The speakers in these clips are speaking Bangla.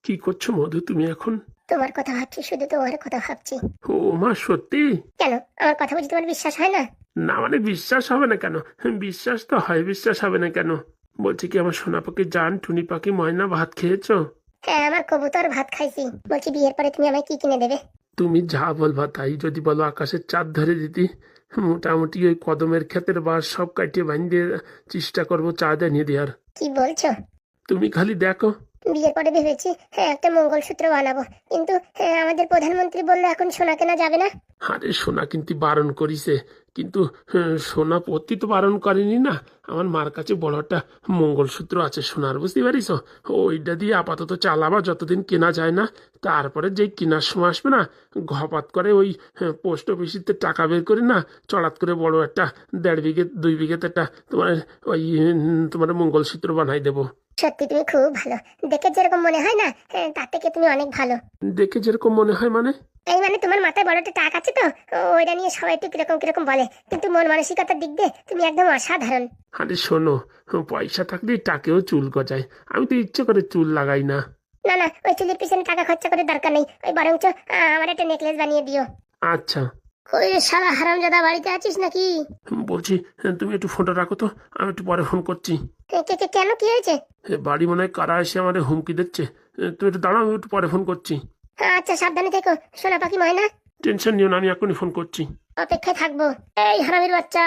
কি করছো মধু তুমি এখন? তোমার কথা ভাবছি, শুধু তোমার কথা ভাবছি। ও মা, সত্যি? কেন, আমার কথা বুঝি তোমার বিশ্বাস হয় না? না মানে বিশ্বাস হবে না কেন? বিশ্বাস তো হয়, বিশ্বাস হবে না কেন? বলছি কি, আমার সোনা পাখি জান, টুনি পাখি, ময়না, ভাত খেয়েছো? হ্যাঁ, আমার কবুতর ভাত খাইছি। বলছি, বিয়ের পরে তুমি আমায় কি কিনে দেবে? তুমি যা বলবা তাই। যদি বলো আকাশের চাঁদ ধরে দিতি, মোটামুটি ওই কদমের ক্ষেতের বাস সব কাটিয়ে বাঁধিয়ে চেষ্টা করবো চাঁদ এনে দেওয়ার। কি বলছো? তুমি খালি দেখো। বিয়ের পরে ভেবেছি হ্যাঁ একটা মঙ্গলসূত্র বানাবো, কিন্তু হ্যাঁ আমাদের প্রধানমন্ত্রী বললো এখন সোনা কেনা যাবে না। আরে সোনা কিনতে বারণ করিছে, কিন্তু সোনা পরতে তো বারণ করেনি না। আমার মার কাছে বড় একটা মঙ্গলসূত্র আছে সোনার, বুঝতে পারিস? ওইটা দিয়ে আপাতত চালাবা যতদিন কেনা যায় না। তারপরে যেই কেনার সময় আসবে না, ঘপাত করে ওই পোস্ট অফিসিতে টাকা বের করে না, চড়াত করে বড় একটা 1.5 বিঘে 2 বিঘেতে একটা তোমার ওই তোমার মঙ্গলসূত্র বানাই দেবো। সত্যি তুমি খুব ভালো। দেখে যেরকম মনে হয় না, হ্যাঁ, তার থেকে তুমি অনেক ভালো। দেখে যেরকম মনে হয় মানে? এই মানে তোমার মাথায় বড় একটা টাক আছে তো, ওইটা নিয়ে সবাই একটু কিরকম কিরকম বলে, কিন্তু মন মানসিকতার দিক দিয়ে তুমি একদম অসাধারণ। আরে শোনো, পয়সা থাকলে টাকেও চুল গজায়। আমি তো ইচ্ছে করে চুল লাগাই না। না না, ওই চুলের পিছনে টাকা খরচা করে দরকার নেই, ওই বরঞ্চ আমার একটা নেকলেস বানিয়ে দিও। আচ্ছা। ওই শালা হারামজাদা, বাড়িতে আছিস নাকি? বলছি, তুমি একটু ফোনটা রাখো তো, আমি একটু পরে ফোন করছি। কেন, কি হয়েছে? বাড়ি মনে হয় কারা এসে আমার হুমকি দিচ্ছে। তুমি একটু দাঁড়াও, আমি একটু পরে ফোন করছি। আচ্ছা, সাবধানে থেকো সোনা পাখি ময়না। টেনশন নিও না, আমি এখনই ফোন করছি। অপেক্ষায় থাকবো। এই হারামির বাচ্চা,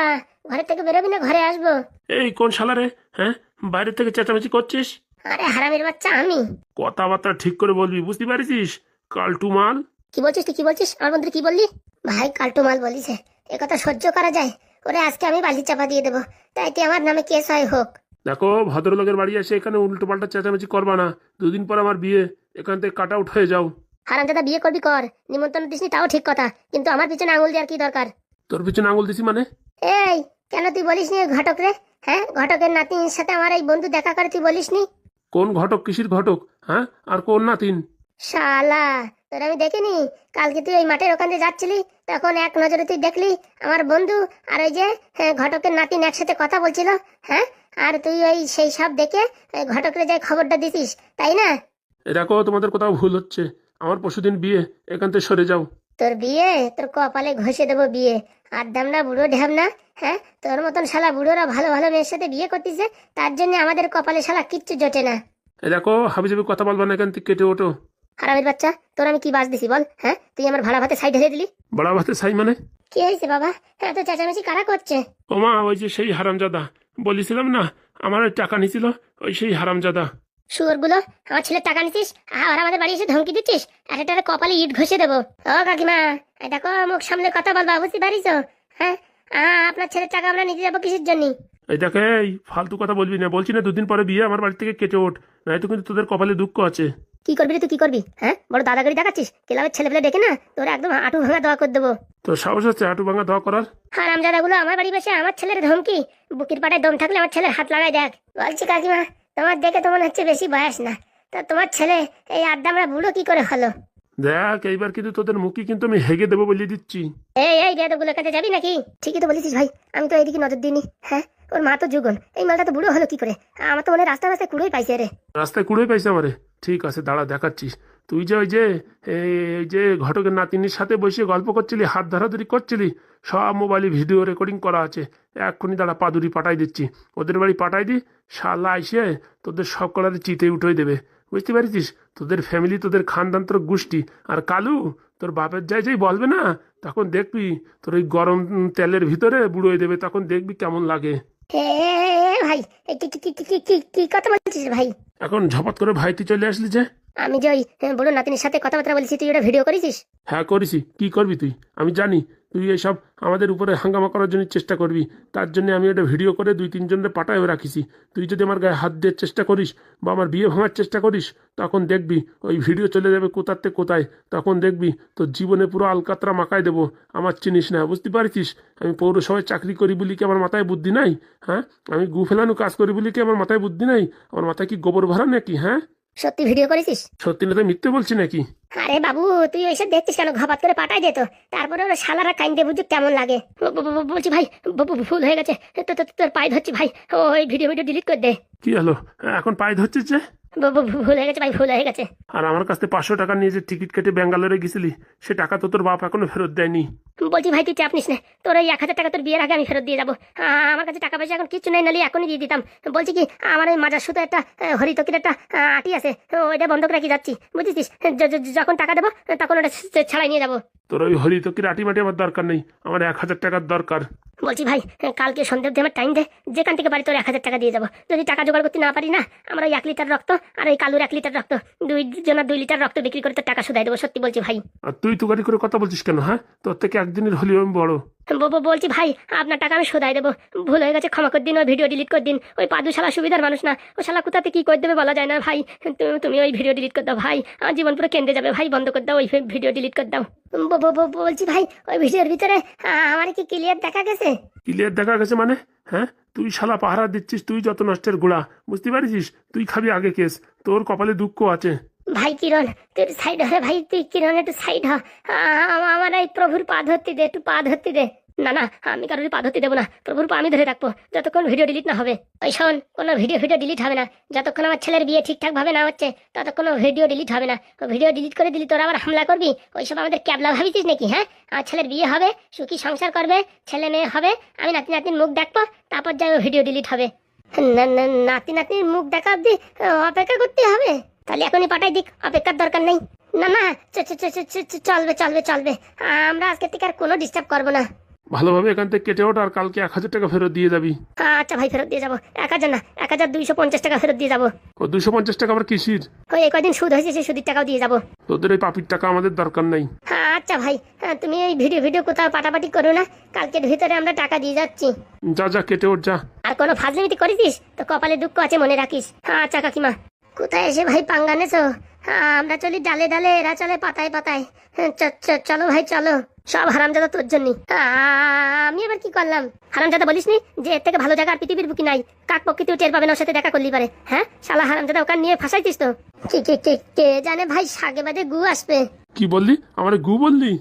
ঘরে থেকে বেরোবি না ঘরে আসবো? এই কোন শালা রে? হ্যাঁ, বাইরে থেকে চেঁচামেচি করছিস? আরে হারামির বাচ্চা আমি। কথাবার্তা ঠিক করে বলবি, বুঝতে পারিস? কালটু মাল। কি বলছিস তুই, কি বলছিস? আমার বন্ধু কি বললি? ভাই কাল্টু মাল বলিছে, এ কথা সহ্য করা যায়? ওরে আজকে আমি বালি চাপা দিয়ে দেবো, তাই তুই আমার নামে কেস হয় হোক। দেখো, ভদ্রলোকের বাড়ি এসে এখানে উল্টো পাল্টা চেঁচামেচি করবা না। 2 দিন পর আমার বিয়ে, এখান থেকে কাট আউট হয়ে যাও। হারামজাদা, বিয়ে করবি কর, নিমন্ত্রণ দিসনি তাও ঠিক কথা, কিন্তু আমার পিছনে আঙুল দেওয়ার কি দরকার? তোর পিছনে আঙুল দিছি মানে? এই, কেন তুই বলিস নি ওই ঘটক রে? হ্যাঁ, ঘটকের নাতির সাথে আমার এই বন্ধু দেখা করে, তুই বলিস নি? কোন ঘটক, কিসির ঘটক? হ্যাঁ, আর কোন নাতিন? শালা, তোর আমি দেখিনি। কালকে তুই ওই মাঠের ওখান দিয়ে যাচ্ছিলি, তখন এক নজরে তুই দেখলি আমার বন্ধু আর ওই যে ঘটকের নাতিন একসাথে কথা বলছিল। হ্যাঁ, আর তুই ওই সেই সব দেখে ঘটকের যাই খবরটা দিছিস, তাই না? এ দেখো, তোমাদের কোথাও ভুল হচ্ছে। আমার পরশুদিন বিয়ে, এখান থেকে সরে যাও। তোর বিয়ে? তোর কপালে ঘষে দেবো বিয়ে। আর দামনা বুড়ো ঢ্যাবনা। হ্যাঁ, তোর মতন শালা বুড়োরা ভালো ভালো মেয়ের সাথে বিয়ে করতেছে, তার জন্য আমাদের কপালে শালা কিচ্ছু জোটে না। এ দেখো, হাবিজাবি কথা বলবা না, এখান থেকে কেটে ওঠো। হারামির বাচ্চা, তোর আমি কি বাজ দিছি বল? হ্যাঁ, তুই আমার ভাড়া ভাতে সাইড ঢেলে দিলি। বড়া ভাতে সাই মানে? কি হয়েছে বাবা? হ্যাঁ, তো চেঁচামেচি কারা করছে? ওমা, ওই যে সেই হারামজাদা বলেছিলাম না, আমার ওই টাকা নিছিল, ওই সেই হারামজাদা। শুয়োরগুলো, আমার ছেলের টাকা নিছিস আর আমাদের বাড়ি এসে ধমকি দিচ্ছিস? একটা কপালে ইট ঘষে দেবো। ও কাকিমা, এই দেখো মুখ সামনে কথা বলবা, বুঝতে পারিস? হ্যাঁ, আপনার ছেলের টাকা আমরা নিতে যাবো কিসের জন্য? এই দেখে, এই ফালতু কথা বলবি না, বলছি না 2 দিন পরে বিয়ে, আমার বাড়ি থেকে কেটে ওঠ, নয়তো কিন্তু তোদের কপালে দুঃখ আছে। কি করবি রে তুই, কি করবি? হ্যাঁ, বড় দাদাগিরি দেখাচ্ছিস? ক্লাবের ছেলেপেলে ডেকে না তোর একদম হাঁটু ভাঙা দোয়া করে দেবো। তোর সাহস আছে হাঁটু ভাঙা দোয়া করার? হারামজাদাগুলো আমার বাড়ি বসে আমার ছেলের ধমকি। বুকের পাটায় দম থাকলে আমার ছেলের হাত লাগাই দেখ। বলছি কাকিমা, তোমার দেখে তো মনে হচ্ছে বেশি বয়স না, তা তোমার ছেলে এই আড্ডামরা বুড়ো কি করে হলো? দেখ, এইবার কিন্তু তোদের মুখে কিন্তু আমি হেগে দেবো বলে দিচ্ছি। এই বেদগুলোর কাছে যাবি নাকি? ঠিকই তো বলেছিস ভাই, আমি তো এইদিকে নজর দিইনি। হ্যাঁ, ওর মা তো যুগন, এই মালটা তো বুড়ো হলো কি করে? আমার তো মনে হয় রাস্তায় রাস্তায় কুড়োই পাইছে রে। রাস্তায় কুড়োই পাইছে আমারে? ঠিক আছে, দাঁড়া দেখাচ্ছিস। তুই যে ওই যে এই যে ঘটকের নাতিনির সাথে বসে গল্প করছিলি, হাত ধরাধরি করছিলি, সব মোবাইলে ভিডিও রেকর্ডিং করা আছে। এক্ষুনি দাঁড়া, পাদুরি পাঠাই দিচ্ছি। ওদের বাড়ি পাঠাই দি, শালা আইসে তোদের সব কলারে চিতে উঠোই দেবে, বুঝতে পারছিস? তোদের ফ্যামিলি, তোদের খানদান, তোর গোষ্ঠী। আর কালু, তোর বাপের যাই বলবে না, তখন দেখবি তোর ওই গরম তেলের ভিতরে বুড়োই দেবে, তখন দেখবি কেমন লাগে। হে ভাই, এই কি কথা বলছিস ভাই? এখন ঝপাত করে ভাই তুই চলে আসলি যে? আমি যে ওই বুড়ো নাতিনের সাথে কথাবার্তা বলছি, তুই ওটা ভিডিও করেছিস? হ্যাঁ করেছি, কি করবি তুই? আমি জানি তুই এইসব আমাদের উপরে হাঙ্গামা করার জন্য চেষ্টা করবি, তার জন্য আমি ওটা ভিডিও করে 2-3 জনের পাঠায় রাখিছি। তুই যদি আমার গায়ে হাত দেওয়ার চেষ্টা করিস বা আমার বিয়ে ভাঙার চেষ্টা করিস, তখন দেখবি ওই ভিডিও চলে যাবে কোথার থেকে কোথায়। তখন দেখবি তোর জীবনে পুরো আলকাতরা মাকায় দেবো। আমার চিনিস না, বুঝতে পারছিস? আমি পৌরসভায় চাকরি করি বলি কি আমার মাথায় বুদ্ধি নাই? হ্যাঁ, আমি গু ফেলানো কাজ করি বলি কি আমার মাথায় বুদ্ধি নাই? আমার মাথায় কি গোবর ভরা নাকি? হ্যাঁ, সত্যি ভিডিও করেছিস? সত্যি না তো মিথ্যে বলছি নাকি? আরে বাবু, তুই ওইসব দেখছিস কেন? ঘাপাত করে পাঠাই দে তো, তারপরে ওরা শালারা কাইন্দে বুঝুক কেমন লাগে। বলছি ভাই, ভুল হয়ে গেছে, তোর পায়ে ধরছি ভাই, ওই ভিডিও ডিলিট করে দে। কি হলো? এখন পায়ে ধরছিস যে? ভুল হয়ে গেছে ভাই, ভুল হয়ে গেছে। আর আমার কাছ থেকে 500 টাকা নিয়ে যে টিকিট কেটে ব্যাঙ্গালোরে গেছিলি, সে টাকা তো তোর বাপ এখনো ফেরত দেয়নি। বলছি ভাই তুই চাপ নিস না, তোর ওই 1000 টাকা তোর বিয়ের আগে আমি ফেরত দিয়ে যাবো। আমার কাছে টাকা পয়সা এখন কিচ্ছু নেই, নাহলে এখনই দিয়ে দিতাম। বলছি কি, আমার ওই মাজার সুতো একটা হরিতকির একটা আটি আছে, ওইটা বন্ধক রাখি যাচ্ছি, বুঝেছিস? যখন টাকা দেবো তখন ওটা ছাড়াই নিয়ে যাবো। তোর ওই হরিতকির আটি মাটি আমার দরকার নেই, আমার 1000 টাকার দরকার। বলছি ভাই, কালকে সন্ধ্যে অবধি আমার টাইম দে, যেখান থেকে বাড়ি তোর 1000 টাকা দিয়ে যাবো। যদি টাকা জোগাড় করতে না পারি না, আমার ওই 1 লিটার রক্ত আর ওই কালুর 1 লিটার রক্ত, দুই জনের 2 লিটার রক্ত বিক্রি করে তোর টাকা শুধাই দেবো, সত্যি বলছি ভাই। আর তুই তুগারি করে কথা বলছিস কেন? হ্যাঁ, তোর থেকে একদিনের হলেও আমি বড়। বলছি ভাই, আপনার টাকা আমি শোধাই দেবো, ভুল হয়ে গেছে, ক্ষমা করে দিন, ওই ভিডিও ডিলিট করে দিন। ওই পাদু শালা সুবিধার মানুষ না, ও শালা কোথাতে কি করে দেবে বলা যায় না ভাই। তুমি ওই ভিডিও ডিলিট করে দাও ভাই, আমার জীবন পুরো কেন্দ্রে যাবে ভাই, বন্ধ করে দাও ওই ভিডিও ডিলিট করে দাও। বলছি ভাই, ওই ভিডিওর ভিতরে আমার কি ক্লিয়ার দেখা গেছে? ক্লিয়ার দেখা গেছে মানে? হ্যাঁ, তুই শালা পাহারা দিচ্ছিস, তুই যত নষ্টের গোড়া, বুঝতে পারছিস? তুই খাবি আগে কেস, তোর কপালে দুঃখ আছে। ভাই কিরণ, তুই একটু সাইড হ ভাই, তুই কিরণ একটু সাইড হ। আমার এই প্রভুর পা ধরতে দে, একটু পা ধরতে দে। না না, আমি কারোর পা ধরতে দেবো না, প্রভুর পা আমি ধরে রাখবো যতক্ষণ ভিডিও ডিলিট না হবে। ওই শোন, কোনো ভিডিও ডিলিট হবে না যতক্ষণ আমার ছেলের বিয়ে ঠিকঠাক ভাবে না হচ্ছে, ততক্ষণ ভিডিও ডিলিট হবে না। ও ভিডিও ডিলিট করে দিলি তোরা আবার হামলা করবি, ওইসব আমাদের ক্যাবলা ভাবিছিস নাকি? হ্যাঁ, আমার ছেলের বিয়ে হবে, সুখী সংসার করবে, ছেলে মেয়ে হবে, আমি নাতি নাতির মুখ দেখবো, তারপর যাই ভিডিও ডিলিট হবে। নাতি নাতির মুখ দেখা অব্দি অপেক্ষা করতে হবে? তাহলে এখনই পাঠাই দিক, অপেক্ষার দরকার নেই। না না, চলবে চলবে চলবে, আমরা আজকে থেকে আর কোনো ডিস্টার্ব করবো না। ভালোভাবে এখান থেকে কেটে ওঠ, আর কালকে 1000 টাকা ফেরত দিয়ে যাবি। আচ্ছা ভাই, ফেরত দিয়ে যাবো। 1000 না, 1250 টাকা ফেরত দিয়ে যাবো। ও 250 টাকা আবার কিসির? ওই কয়দিন সুদ হয়েছে, সেই সুদের টাকাও দিয়ে যাবো। তোদের এই পাপির টাকা আমাদের দরকার নাই। আচ্ছা ভাই, তুমি এই ভিডিও কোথাও পাটাপাটি করো না, কালকের ভিতরে আমরা টাকা দিয়ে যাচ্ছি। যা যা, কেটে ওঠ যা। আর কোনো ফাজলিমিতি করেছিস তো কপালে দুঃখ আছে, মনে রাখিস। আচ্ছা কাকিমা, কোথায় এসে ভাই পাঙ্গা নেছো? আমরা চলি ডালে ডালে, এরা চলে পাতায় পাতায়। চলো ভাই চলো, সব হারামজাদা তোর জন্যই। আমি এবার কি করলাম? হারামজাদা বলিসনি যে এর থেকে ভালো জায়গা আর পৃথিবীর বুকি নাই, কাক প্রকৃতিও টের পাবে না ওর সাথে দেখা করলি পারে। হ্যাঁ শালা হারামজাদা, ওখানে নিয়ে ফাঁসাইছিস তো। কে জানে ভাই, সাগে বাদে গু আসবে। কি বললি? আমার গু বললি?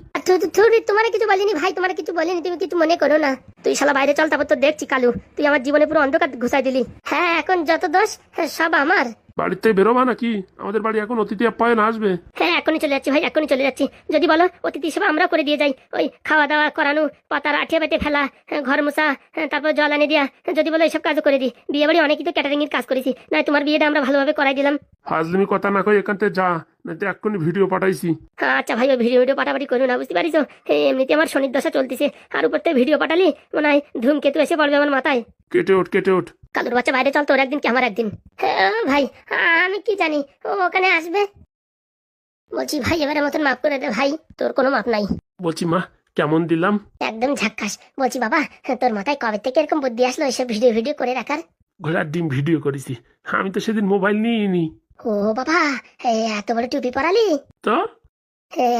তোমার কিছু বলিনি ভাই, তোমার কিছু বলিনি, তুমি কিছু মনে করো না। তুই শালা বাইরে চল, তারপর তো দেখছি কালু, তুই আমার জীবনে পুরো অন্ধকার ঘুষাই দিলি। হ্যাঁ, এখন যত দোষ সব আমার। বাড়ির থেকে বেরোবা নাকি? আমাদের বাড়ি এখন অতিথি আপ্যায়ন আসবে। হ্যাঁ, এখনই চলে যাচ্ছি ভাই, এখনই চলে যাচ্ছি। যদি বলো অতিথি সেবা আমরা করে দিয়ে যাই, ওই খাওয়া দাওয়া করানো, পাতার আঠিয়া বেটে ফেলা, ঘর মোছা, তারপর জল আনে দেওয়া, যদি বলো এইসব কাজও করে দিই। বিয়ে বাড়ি অনেকই তো ক্যাটারিং এর কাজ করেছি, না তোমার বিয়েটা আমরা ভালোভাবে করাই দিলাম। ফাজলিমি কথা না কই এখান থেকে যা, না তো এক্ষুনি ভিডিও পাঠাইছি। আচ্ছা ভাই, ওই ভিডিও পাঠাপাঠি করো না, বুঝতে পারিস? এমনিতে আমার শনির দশা চলতেছে, আর উপর থেকে ভিডিও পাঠালি মনে হয় ধূমকেতু এসে পড়বে আমার মাথায়। কেটে ওঠ কেটে ওঠ। কালুর বাচ্চা বাইরে চল, তোর একদিন কি আমার একদিন। হ্যাঁ ভাই, আমি কি জানি ও ওখানে আসবে। বলছি ভাই, এবারে মতন মাফ করে দে ভাই, তোর কোনো মাপ নাই। বলছি মা, কেমন দিলাম? একদম ঝাক্কাস। বলছি বাবা, তোর মাথায় কবে থেকে এরকম বুদ্ধি আসলো এসব ভিডিও করে রাখার? ঘোড়ার ডিম ভিডিও করেছি, আমি তো সেদিন মোবাইল নিইনি। ও বাবা, এত বড় টুপি পরালি? তো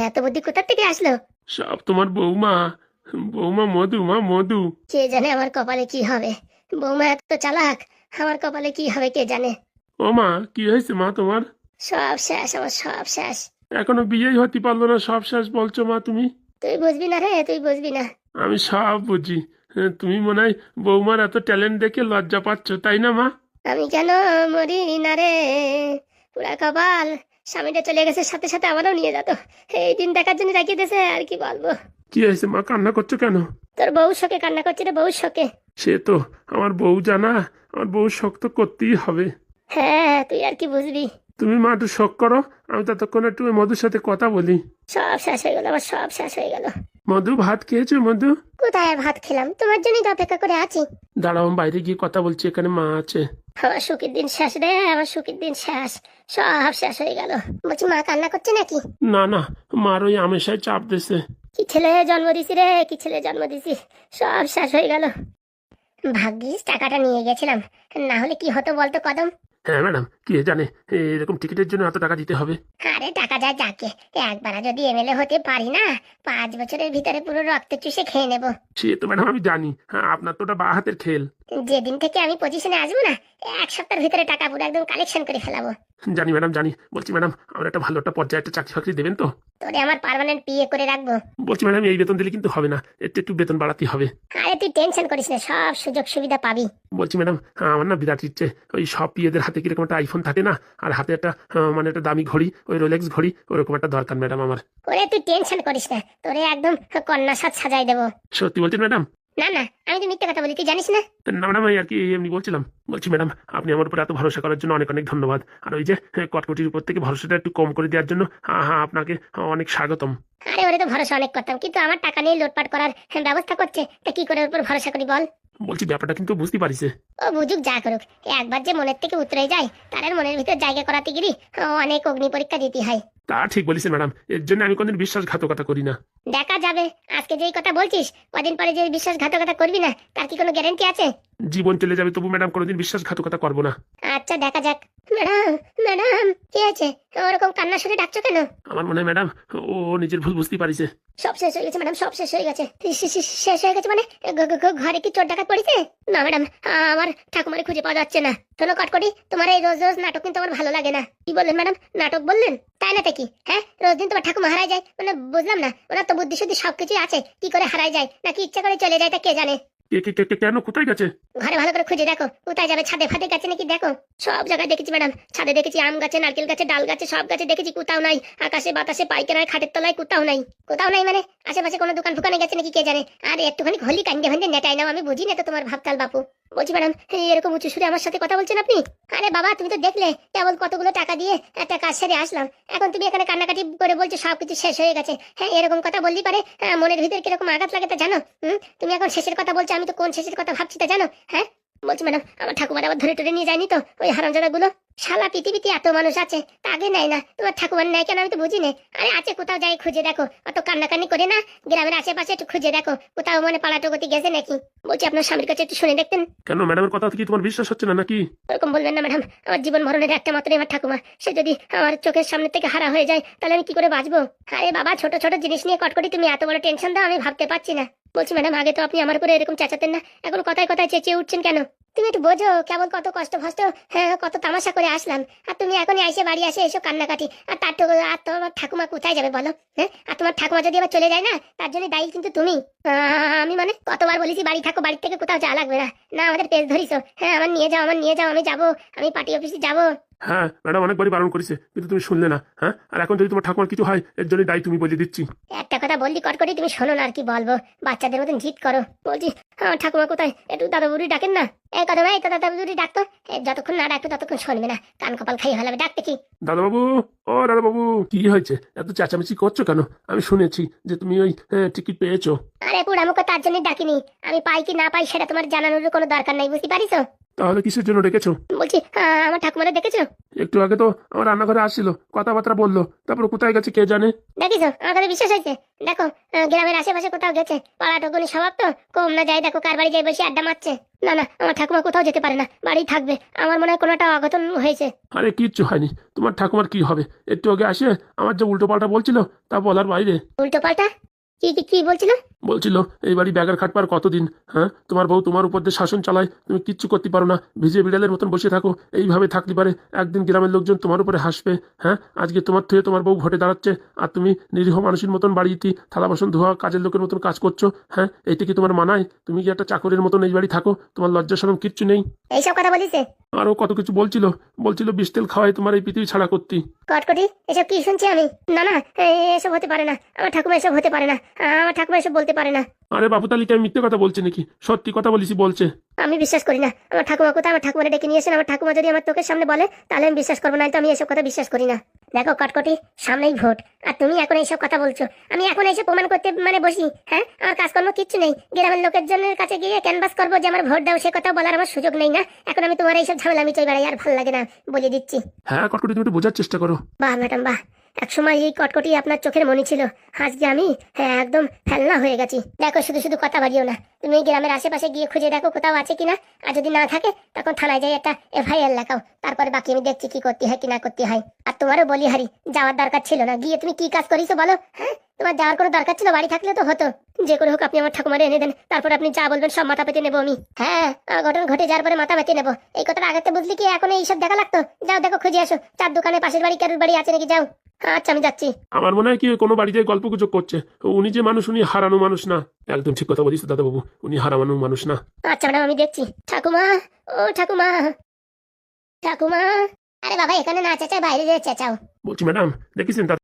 এত বুদ্ধি কোথা থেকে আসলো? সব তোমার বৌমা, বৌমা মধু, মা মধু। কে জানে আমার কপালে কি হবে, বৌমা এত চালাক, আমার কপালে কি হবে কে জানে। ও মা, কি হয়েছে মা তোমার? সব শেষ, আমার সব শেষ। এখনো বিয়েই হতে পারলো না, সব শেষ বলছো মা তুমি? তুই বুঝবি না রে, তুই বুঝবি না। আমি সব বুঝি। তুমি মনে হয় বৌমার এত ট্যালেন্ট দেখে লজ্জা পাচ্ছ, তাই না মা? আমি কেন মরি না রে, পুরা কপাল। স্বামীটা চলে গেছে, সাথে সাথে আমারও নিয়ে যেত, এই দিন দেখার জন্য রাখিয়ে দিয়েছে, আর কি বলবো। কি হয়েছে মা, কান্না করছো কেন? তোর বউ শোকে কান্না করছে রে, বউ শোকে। সে তো আমার বউ জানা, আমার বউ শখ তো করতেই হবে। হ্যাঁ, তুই আর কি বুঝবি। তুমি মা একটু শখ করো, আমি ততক্ষণ একটু ওই মধুর সাথে কথা বলি। সব শেষ হয়ে গেল, আমার সব শেষ হয়ে গেল। মধু, ভাত খেয়েছো মধু? কোথায় আর ভাত খেলাম, তোমার জন্যই তো অপেক্ষা করে আছি। দাঁড়াও, আমি বাইরে গিয়ে কথা বলছি, এখানে মা আছে। আমার সুখের দিন শেষ রে, আমার সুখের দিন শেষ, সব শেষ হয়ে গেল। বলছি মা কান্না করছে নাকি? না না, মার ওই আমেশায় চাপ দিছে। কি ছেলে জন্ম দিছি রে, কি ছেলে জন্ম দিছি, সব শেষ হয়ে গেল। ভাগ্যিস টাকাটা নিয়ে গেছিলাম, না হলে কি হতো বলতো কদম? হ্যাঁ ম্যাডাম, কে জানে এরকম টিকিটের জন্য এত টাকা দিতে হবে। আরে টাকা যায় যাকে, একবার যদি এমএলএ হতে পারি না, 5 বছরের ভিতরে পুরো রক্ত চুষে খেয়ে নেব। সে তো ম্যাডাম আমি জানি, হ্যাঁ আপনার তো ওটা বাঁ হাতের খেল। যেদিন থেকে আমি পজিশনে আসবো না, 1 সপ্তাহের ভিতরে টাকা পুরো একদম কালেকশন করে ফেলাবো। জানি ম্যাডাম জানি। বলছি ম্যাডাম, আমার একটা ভালো একটা পর্যায়ে একটা চাকরি ফাকরি দেবেন তো? তোরে আমার পার্মানেন্ট পিএ করে রাখবো। বলছি ম্যাডাম এই বেতন দিলে কিন্তু হবে না, একটু বেতন বাড়াতে হবে। আরে তুই টেনশন করিস না, সব সুযোগ সুবিধা পাবি। বলছি ম্যাডাম আমার না বিরাট ইচ্ছে, ওই সব পিএদের হাতে কিরকম একটা আইফোন থাকে না, আর হাতে একটা মানে একটা দামি ঘড়ি, ওই রোলেক্স ঘড়ি, ওরকম একটা দরকার ম্যাডাম আমার। ওরে তুই টেনশন করিস না, তোরে একদম কন্যা সাজ সাজাই দেবো। সত্যি বলছেন ম্যাডাম? না না, আমি তো মিথ্যে কথা বলি, তুই জানিস না। না ম্যাডাম আর কি এমনি বলছিলাম। বলছি ম্যাডাম আপনি আমার উপর এত ভরসা করার জন্য অনেক অনেক ধন্যবাদ, আর ওই যে কটকটির উপর থেকে ভরসাটা একটু কম করে দেওয়ার জন্য হ্যাঁ আপনাকে অনেক স্বাগতম। আরে ওরে তো ভরসা অনেক করতাম, কিন্তু আমার টাকা নিয়ে লোটপাট করার ব্যবস্থা করছে, তা কি করে ওর উপর ভরসা করি বল। বলছি ব্যাপারটা কিন্তু বুঝতে পারিছে। ও বুঝুক যা করুক, একবার যে মনের থেকে উতরে যায় তার আর মনের ভিতর জায়গা করাতে গিরি অনেক অগ্নি পরীক্ষা দিতে হয়। তা ঠিক বলেছেন ম্যাডাম, এর জন্য আমি কোনদিন বিশ্বাসঘাতকতা করি না। দেখা যাবে, আজকে যেই কথা বলছিস কদিন পরে যে বিশ্বাসঘাতকতা করবি না তার কি কোনো গ্যারান্টি আছে? জীবন চলে যাবে তবু ম্যাডাম কোনোদিন বিশ্বাসঘাতকতা করবো না। আচ্ছা দেখা যাক। ম্যাডাম ম্যাডাম কি আছে, ওরকম কান্না শুনে ডাকছো কেন? আমার মনে হয় ম্যাডাম ও নিজের ভুল বুঝতে পারিছে। সব শেষ হয়ে গেছে ম্যাডাম, সব শেষ হয়ে গেছে। শেষ হয়ে গেছে মানে ঘরে কি চোর ডাকাত পড়েছে? না ম্যাডাম, আমার ঠাকুমারে খুঁজে পাওয়া যাচ্ছে না। শোনো কটকটি, তোমার এই রোজ রোজ নাটক কিন্তু আমার ভালো লাগে না। কি বললেন ম্যাডাম? নাটক বললেন? তাই না কি? হ্যাঁ, রোজ দিন তোমার ঠাকুমা হারায় যায় মানে বুঝলাম না, ওনার তো বুদ্ধি শুদ্ধি সবকিছুই আছে, কি করে হারায় যায় নাকি ইচ্ছা করে চলে যায় তা কে জানে। কেন কোথায় গেছে? ঘরে ভালো করে খুঁজে দেখো, কোথায় যাবে? ছাদে ফাদে গেছে নাকি দেখো। সব জায়গায় দেখেছি ম্যাডাম, ছাদে দেখেছি, আম গাছে, নারকেল গাছে, ডাল গাছে, সব গাছে দেখেছি, কোথাও নাই। আকাশে বাতাসে পাইকানায় খাটের তলায় কোথাও নাই। কোথাও নাই মানে আশেপাশে কোনো দোকান ফুকানে গেছে নাকি কে জানে। আর একটুখানি হলি কান্দে ভান্দে নেটাই নাও, আমি বুঝি না তো তোমার ভাবতাল বাপু। বলছি ম্যাডাম এরকম উঁচু সুরে আমার সাথে কথা বলছেন আপনি? আরে বাবা তুমি তো দেখলে কেবল কতগুলো টাকা দিয়ে একটা কাজ সেরে আসলাম, এখন তুমি এখানে কান্নাকাটি করে বলছো সবকিছু শেষ হয়ে গেছে। হ্যাঁ এরকম কথা বললি পারে মনের ভিতরে কিরকম আঘাত লাগে তা জানো? তুমি এখন শেষের কথা বলছো, আমি তো কোন শেষের কথা ভাবছি তা জানো? হ্যাঁ বলছি ম্যাডাম আমার ঠাকুমার আবার ধরে টরে নিয়ে যায়নি তো ওই হারামজাদা গুলো? শালা পৃথিবীতে এত মানুষ আছে তা আগে নেয় না, তোমার ঠাকুমার নেয় কেন আমি তো বুঝি না। আরে আছে, কোথাও যাই খুঁজে দেখো, অত কান্নাকান্নি করে না, গ্রামের আশেপাশে একটু খুঁজে দেখো কোথাও মানে পাড়াটগতি গেছে নাকি। বলছি আপনার স্বামীর কাছে একটু শুনে দেখতেন। কেন ম্যাডামের কথা কি তোমার বিশ্বাস হচ্ছে না নাকি? ওরকম বলবেন না ম্যাডাম, আমার জীবন মরণের একটা মাত্রই আমার ঠাকুমা, সে যদি আমার চোখের সামনে থেকে হারা হয়ে যায় তাহলে আমি কি করে বাঁচবো? আরে বাবা ছোট ছোট জিনিস নিয়ে কটকটি তুমি এত বড় টেনশন দাও আমি ভাবতে পারছি না। বলছি ম্যাডাম আগে তো আপনি আমার উপরে এরকম চেঁচাতেন না, এখন কথায় কথায় চেঁচিয়ে উঠছেন কেন? তুমি একটু বোঝো কেমন কত কষ্ট ফষ্ট, হ্যাঁ কত তামাশা করে আসলাম, আর তুমি এখনই এসে বাড়ি আসে এসব কান্নাকাটি। আর তার তো আর তোমার ঠাকুমা কোথায় যাবে বলো? হ্যাঁ, আর তোমার ঠাকুমা যদি আবার চলে যায় না তার জন্য দায়ী কিন্তু তুমি। আমি মানে কতবার বলেছি বাড়ি থাকো, বাড়ির থেকে কোথাও যাওয়া লাগবে না, না আমাদের পেজ ধরিস। হ্যাঁ আমার নিয়ে যাও, আমার নিয়ে যাও, আমি যাবো, আমি পার্টি অফিসে যাবো। হ্যাঁ ম্যাডাম অনেকবারই বারণ করেছে কিন্তু তুমি শুনলে না। হ্যাঁ আর এখন যদি তোমার ঠাকুমার কিছু হয় এর জন্য দায়ী তুমি বলে দিচ্ছি। একটা কথা বললি কটকটি তুমি শোনো না, আর কি বলবো, বাচ্চাদের মতন জিদ করো। বলছি আমার ঠাকুমা কোথায়, একটু দাদা বুড়ি ডাকেন না। এই কথা ভাই, তো দাদা বুড়ি ডাকতো, যতক্ষণ না ডাকতো ততক্ষণ শুনবে না, কান কপাল খাই হলাবে, ডাকতে কি? দাদাবাবু, ও দাদাবাবু, কি হয়েছে এত চেঁচামেচি করছো কেন? আমি শুনেছি যে তুমি ওই টিকিট পেয়েছো। আরে পুরামুখো তার জন্য ডাকিনি, আমি পাই কি না পাই সেটা তোমার জানানোর কোনো দরকার নাই, বুঝতে পারিস? তাহলে কিসের জন্য ডেকেছো? বলছি আমার ঠাকুমারে দেখেছো? একটু আগে তো আমার রান্নাঘরে আসছিল, কথাবার্তা বললো, তারপর কোথায় গেছে কে জানে। দেখিস আমার কাছে বিশ্বাস হয়েছে? দেখো গ্রামের আশেপাশে কোথাও গেছে, পাড়া টগুনি স্বভাব তো, কম না যায় দেখো কার বাড়ি যাই বসে আড্ডা মারছে। না না, আমার ঠাকুমা কোথাও যেতে পারে না, বাড়ি থাকবে, আমার মনে হয় কোনো একটা অঘটন হয়েছে। আরে কিচ্ছু হয়নি, তোমার ঠাকুমার কি হবে? একটু আগে আসে আমার যে উল্টো পাল্টা বলছিল তা বলার বাইরে। উল্টো পাল্টা? কি কি কি বলছিল? বলছিল এই বাড়ি ব্যাগার খাটবার কতদিন, হ্যাঁ তোমার বউ তোমার উপর দিয়ে শাসন চালায়, তুমি কিচ্ছু করতে পারো না, ভিজে বিড়ালের মতন বসে থাকো, এইভাবে থাকতে পারে একদিন গ্রামের লোকজন তোমার উপরে হাসবে। হ্যাঁ আজকে তোমার থেকে তোমার বউ ভোটে দাঁড়াচ্ছে আর তুমি নিরীহ মানুষের মতন বাড়িতে থালা বাসন ধোয়া কাজের লোকের মতন কাজ করছো। হ্যাঁ এইটা কি তোমার মানায়? তুমি কি একটা চাকরের মতন এই বাড়ি থাকো, তোমার লজ্জা শরম কিচ্ছু নেই? এইসব কথা বলিছে? আরো কত কিছু বলছিল বিষ তেল খাওয়াই তোমার এই পৃথিবী ছাড়া করতি। কটকটি এসব কি শুনছি আমি? না না, এসব হতে পারে না, আমার ঠাকুমা এসব হতে পারে না, আমার ঠাকুমা এসব বলতে পারে না। আরে বাপু তালিকা আমি মিথ্যে কথা বলছি নাকি? সত্যি কথা বলিছি বলছে। আমি বিশ্বাস করি না, আমার ঠাকুমা কোথায়, আমার ঠাকুমারে ডেকে নিয়ে এসেন, আমার ঠাকুমা যদি আমার চোখের সামনে বলে তাহলে আমি বিশ্বাস করবো, না তো আমি এসব কথা বিশ্বাস করি না। দেখো কটকটি সামনেই ভোট, আর তুমি এখন এইসব কথা বলছো, আমি এখন এসে প্রমাণ করতে মানে বসি? হ্যাঁ আমার কাজকর্ম কিচ্ছু নেই, গ্রামের লোকের জন্য কাছে গিয়ে ক্যানভাস করবো যে আমার ভোট দাও, সে কথা বলার আমার সুযোগ নেই না এখন। আমি তোমার এইসব ঝামেলা আমি চই বেড়াই, আর ভালো লাগে না বলে দিচ্ছি। হ্যাঁ কটকটি তুমি একটু বোঝার চেষ্টা করো। বাহ ম্যাডাম বাহ, এক সময় এই কটকটি আপনার চোখের মনি ছিল, আজকে আমি একদম ফেলনা হয়ে গেছি। দেখো শুধু শুধু কথা বাড়িও না, তুমি গ্রামের আশেপাশে গিয়ে খুঁজে দেখো কোথাও আছে কিনা, আর যদি না থাকে তখন থানায় যাই একটা FIR লেখাও, তারপরে বাকি আমি দেখছি কি করতে হয় কি না করতে হয়। আর তোমারও বলি হারি যাওয়ার দরকার ছিল না, গিয়ে তুমি কি কাজ করিছো বলো? হ্যাঁ তোমার যাওয়ার কোনো দরকার ছিল, বাড়ি থাকলে তো হতো। যে করে হোক আপনি আমার ঠাকুমারে এনে দেন, তারপর আপনি যা বলবেন সব মাথা পেতে নেবো আমি। হ্যাঁ, ঘটনা ঘটে যাওয়ার পরে মাথা পেতে নেবো, এই কথাটা আগেতে বুঝলি কি এখন এইসব দেখা লাগতো? যাও দেখো, খুঁজে আসো চার দোকানে পাশের বাড়ি কারুর বাড়ি আছে নাকি, যাও। আচ্ছা আমি যাচ্ছি। আমার মনে হয় কি ওই কোনো বাড়িতে গল্প গুজব করছে। উনি যে মানুষ, উনি হারানো মানুষ না। একদম ঠিক কথা বলিস দাদা বাবু, উনি হারানো মানুষ না। আচ্ছা ম্যাডাম আমি দেখছি। ঠাকুমা, ও ঠাকুমা, ঠাকুমা। আরে বাবা এখানে না চেঁচাও, বাইরে যেয়ে চেঁচাও। বলছি ম্যাডাম, দেখিছেন